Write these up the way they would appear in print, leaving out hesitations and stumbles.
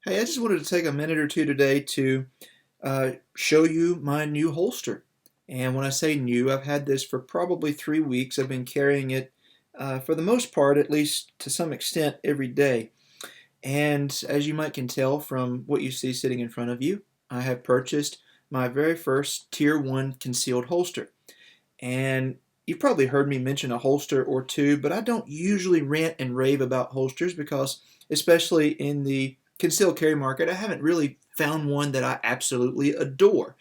Hey, I just wanted to take a minute or two today to show you my new holster. And when I say new, I've had this for probably 3 weeks. I've been carrying it for the most part, at least to some extent, every day. And as you might can tell from what you see sitting in front of you, I have purchased my very first Tier 1 concealed holster. And you've probably heard me mention a holster or two, but I don't usually rant and rave about holsters because, especially in the concealed carry market, I haven't really found one that I absolutely adore.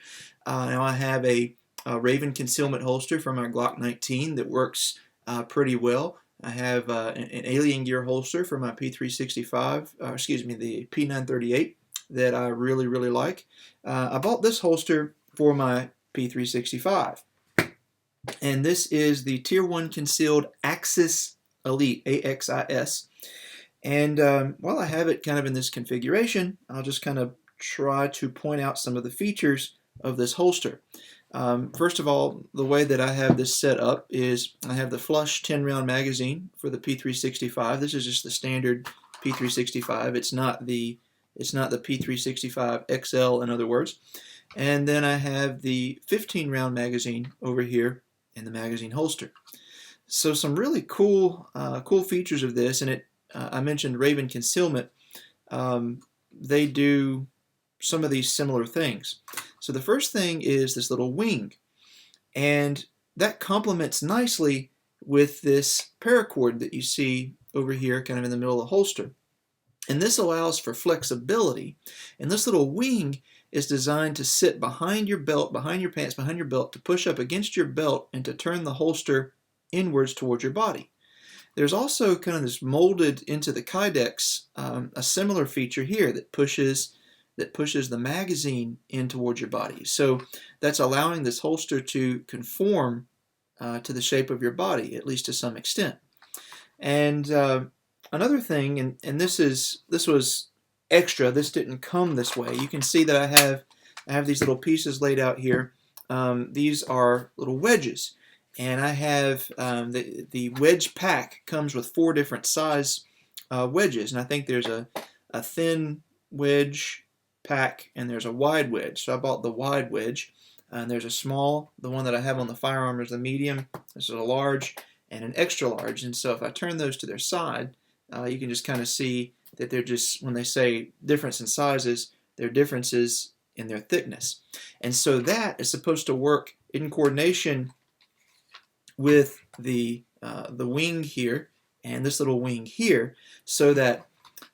Now I have a Raven concealment holster for my Glock 19 that works pretty well. I have an Alien Gear holster for my p365, excuse me, the p938 that I really like. I bought this holster for my p365. And this is the Tier 1 Concealed Axis Elite, AXIS. And while I have it kind of in this configuration, I'll just kind of try to point out some of the features of this holster. First of all, the way that I have this set up is I have the flush 10-round magazine for the P365. This is just the standard P365. It's not the P365 XL, in other words. And then I have the 15-round magazine over here in the magazine holster. So some really cool features of this, and I mentioned Raven Concealment. They do some of these similar things. So the first thing is this little wing, and that complements nicely with this paracord that you see over here kind of in the middle of the holster. And this allows for flexibility, and this little wing is designed to sit behind your belt, behind your pants, behind your belt, to push up against your belt and to turn the holster inwards towards your body. There's also kind of this molded into the Kydex, a similar feature here that pushes the magazine in towards your body. So that's allowing this holster to conform to the shape of your body, at least to some extent. And another thing, and this was extra. This didn't come this way. You can see that I have these little pieces laid out here. These are little wedges, and I have the Wedge Pack comes with 4 different size wedges, and I think there's a thin wedge pack and there's a wide wedge. So I bought the wide wedge, and there's a small. The one that I have on the firearm is the medium. This is a large and an extra large, and so if I turn those to their side, you can just kind of see that they're just, when they say difference in sizes, they're differences in their thickness. And so that is supposed to work in coordination with the wing here and this little wing here, so that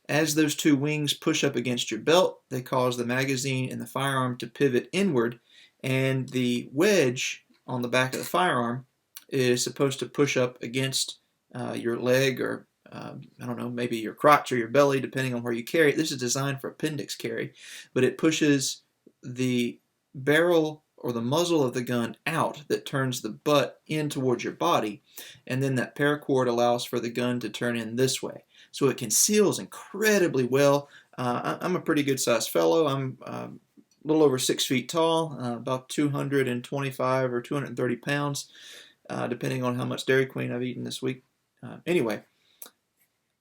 as those 2 wings push up against your belt, they cause the magazine and the firearm to pivot inward, and the wedge on the back of the firearm is supposed to push up against your leg, or I don't know, maybe your crotch or your belly, depending on where you carry it. This is designed for appendix carry, but it pushes the barrel or the muzzle of the gun out that turns the butt in towards your body, and then that paracord allows for the gun to turn in this way. So it conceals incredibly well. I'm a pretty good sized fellow. I'm a little over 6 feet tall, about 225 or 230 pounds, depending on how much Dairy Queen I've eaten this week. Anyway,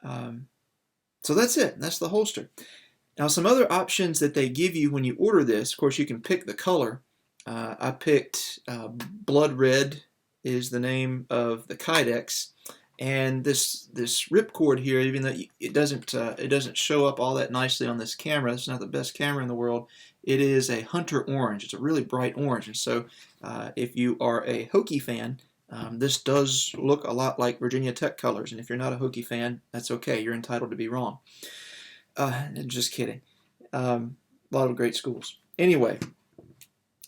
so that's it. That's the holster. Now, some other options that they give you when you order this, of course, you can pick the color. I picked Blood Red is the name of the Kydex, and this ripcord here, even though it doesn't show up all that nicely on this camera, it's not the best camera in the world. It is a Hunter Orange. It's a really bright orange, and so if you are a Hokie fan, this does look a lot like Virginia Tech colors, and if you're not a Hokie fan, that's okay. You're entitled to be wrong. Just kidding. A lot of great schools. Anyway,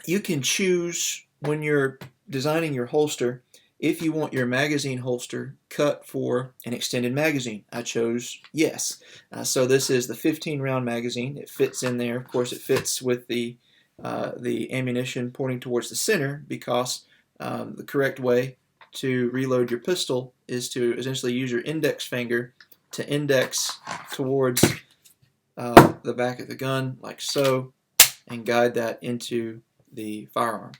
you can choose when you're designing your holster if you want your magazine holster cut for an extended magazine. I chose yes. So this is the 15-round magazine. It fits in there. Of course, it fits with the ammunition pointing towards the center, because the correct way to reload your pistol is to essentially use your index finger to index towards the back of the gun, like so, and guide that into the firearm.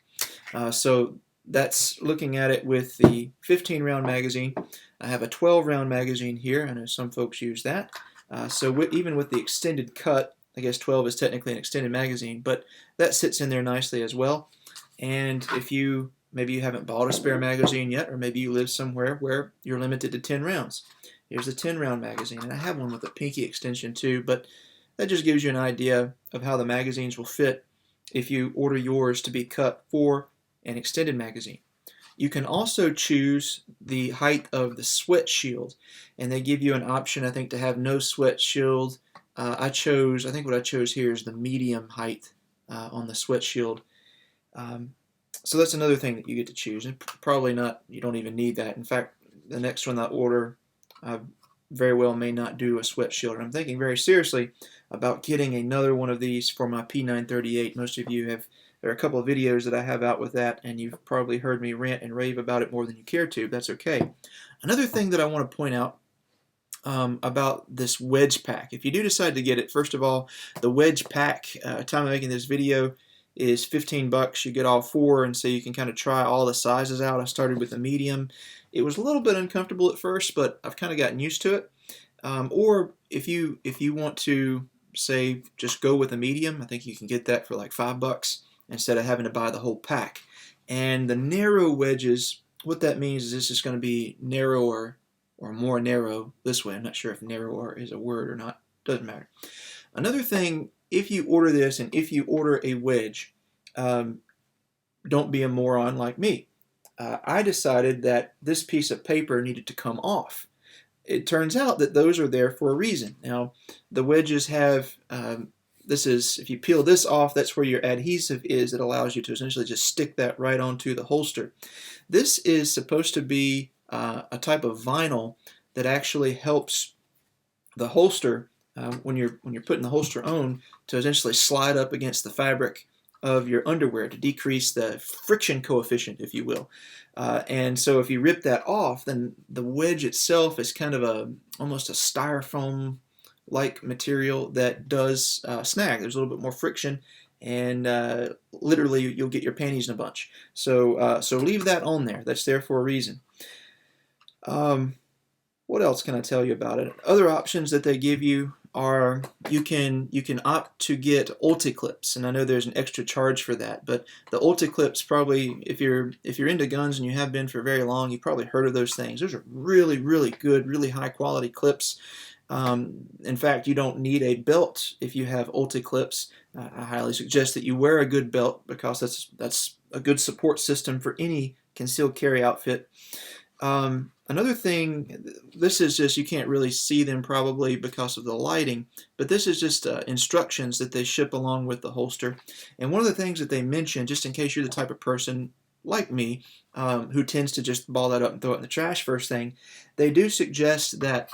So that's looking at it with the 15-round magazine. I have a 12-round magazine here. I know some folks use that. So even with the extended cut I guess 12 is technically an extended magazine, but that sits in there nicely as well. And if maybe you haven't bought a spare magazine yet, or maybe you live somewhere where you're limited to 10 rounds. Here's a 10-round magazine, and I have one with a pinky extension too, but that just gives you an idea of how the magazines will fit if you order yours to be cut for an extended magazine. You can also choose the height of the sweat shield, and they give you an option, I think, to have no sweat shield. I think what I chose here is the medium height on the sweat shield. So that's another thing that you get to choose, and probably not, you don't even need that. In fact, the next one I order, I very well may not do a sweat shield. And I'm thinking very seriously about getting another one of these for my P938. Most of you have, there are a couple of videos that I have out with that, and you've probably heard me rant and rave about it more than you care to. That's okay. Another thing that I want to point out about this Wedge Pack. If you do decide to get it, first of all, the Wedge Pack, time of making this video, is 15 bucks. You get all four, and so you can kind of try all the sizes out. I started with a medium. It was a little bit uncomfortable at first, but I've kind of gotten used to it. Or if you want to, say, just go with a medium, I think you can get that for like $5 instead of having to buy the whole pack. And the narrow wedges, what that means is this is going to be narrower or more narrow this way. I'm not sure if narrower is a word or not. Doesn't matter. Another thing, if you order this and if you order a wedge, don't be a moron like me. I decided that this piece of paper needed to come off. It turns out that those are there for a reason. Now, the wedges have, if you peel this off, that's where your adhesive is. It allows you to essentially just stick that right onto the holster. This is supposed to be a type of vinyl that actually helps the holster, when you're putting the holster on, to essentially slide up against the fabric of your underwear to decrease the friction coefficient, if you will. And so if you rip that off, then the wedge itself is kind of almost a styrofoam-like material that does snag. There's a little bit more friction, and literally you'll get your panties in a bunch. So leave that on there. That's there for a reason. What else can I tell you about it? Other options that they give you are you can opt to get Ulti-clips, and I know there's an extra charge for that, but the Ulti-clips, probably if you're into guns and you have been for very long, you've probably heard of those things. Those are really, really good, really high quality clips. In fact, you don't need a belt if you have Ulti-clips. I highly suggest that you wear a good belt, because that's a good support system for any concealed carry outfit. Another thing, this is just, you can't really see them probably because of the lighting, but this is just instructions that they ship along with the holster. And one of the things that they mention, just in case you're the type of person like me, who tends to just ball that up and throw it in the trash first thing, they do suggest that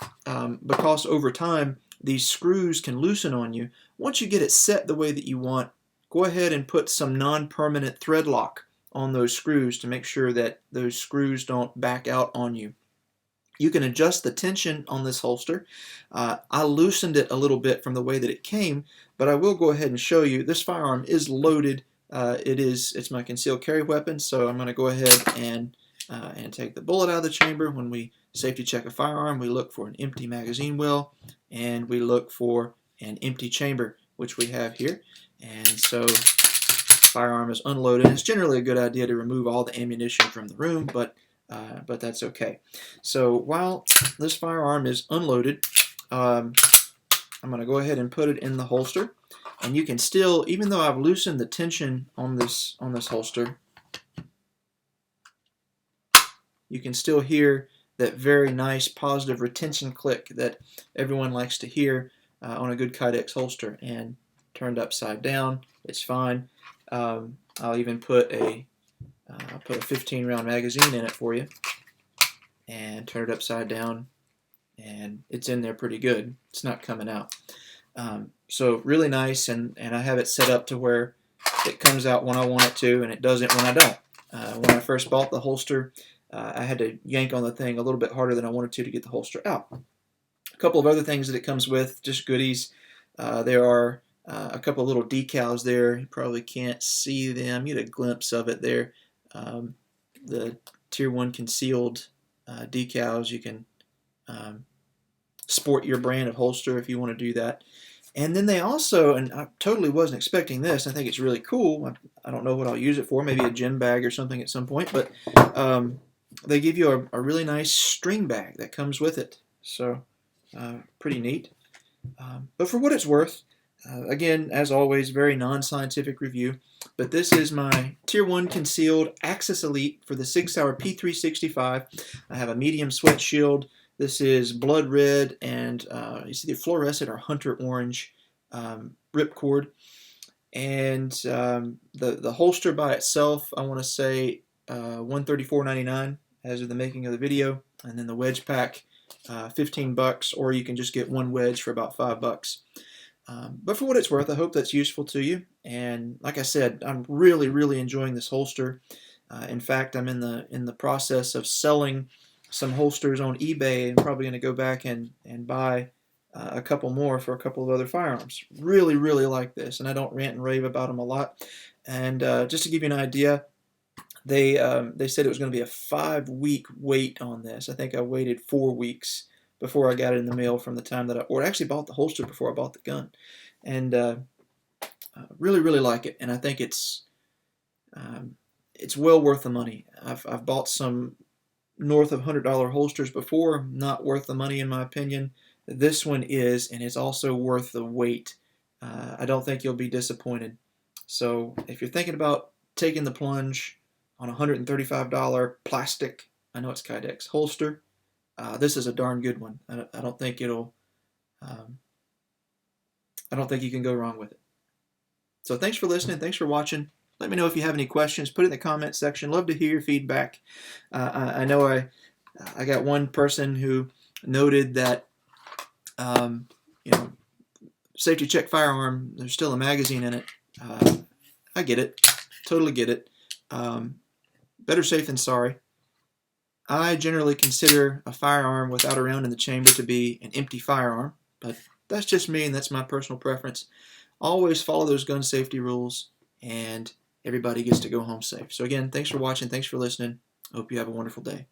because over time these screws can loosen on you, once you get it set the way that you want, go ahead and put some non-permanent thread lock on those screws to make sure that those screws don't back out on you. You can adjust the tension on this holster. I loosened it a little bit from the way that it came, but I will go ahead and show you. This firearm is loaded. It's my concealed carry weapon, so I'm going to go ahead and take the bullet out of the chamber. When we safety check a firearm, we look for an empty magazine well, and we look for an empty chamber, which we have here. And so firearm is unloaded. It's generally a good idea to remove all the ammunition from the room, but that's okay. So while this firearm is unloaded, I'm going to go ahead and put it in the holster, and you can still, even though I've loosened the tension on this holster, you can still hear that very nice positive retention click that everyone likes to hear on a good Kydex holster. And turned upside down, it's fine. I'll even put a 15-round magazine in it for you, and turn it upside down, and it's in there pretty good. It's not coming out. So really nice, and I have it set up to where it comes out when I want it to, and it doesn't when I don't. When I first bought the holster, I had to yank on the thing a little bit harder than I wanted to get the holster out. A couple of other things that it comes with, just goodies. There are a couple of little decals there. You probably can't see them. You get a glimpse of it there. The Tier 1 concealed decals. You can sport your brand of holster if you want to do that. And then they also, and I totally wasn't expecting this, I think it's really cool. I don't know what I'll use it for, maybe a gym bag or something at some point, but they give you a really nice string bag that comes with it. So pretty neat. But for what it's worth, again, as always, very non-scientific review, but this is my Tier 1 Concealed Axis Elite for the Sig Sauer P365. I have a medium sweat shield. This is blood red and you see the fluorescent or hunter orange ripcord. And the holster by itself, I want to say $134.99 as of the making of the video. And then the wedge pack, $15, or you can just get one wedge for about $5. But for what it's worth, I hope that's useful to you. And like I said, I'm really enjoying this holster. In fact, I'm in the process of selling some holsters on eBay, and probably going to go back and buy a couple more for a couple of other firearms. Really like this, and I don't rant and rave about them a lot. And just to give you an idea, they said it was going to be a 5-week wait on this. I think I waited 4 weeks before I got it in the mail from the time that I actually bought the holster before I bought the gun. And really like it, and I think it's well worth the money. I've bought some north of $100 holsters before, not worth the money in my opinion. This one is, and it's also worth the wait. I don't think you'll be disappointed. So if you're thinking about taking the plunge on a $135 plastic, I know it's Kydex holster, this is a darn good one. I don't think it'll, I don't think you can go wrong with it. So thanks for listening. Thanks for watching. Let me know if you have any questions. Put it in the comment section. Love to hear your feedback. I know I got one person who noted that you know, safety check firearm, there's still a magazine in it. I get it. Totally get it. Better safe than sorry. I generally consider a firearm without a round in the chamber to be an empty firearm, but that's just me and that's my personal preference. Always follow those gun safety rules, and everybody gets to go home safe. So again, thanks for watching. Thanks for listening. Hope you have a wonderful day.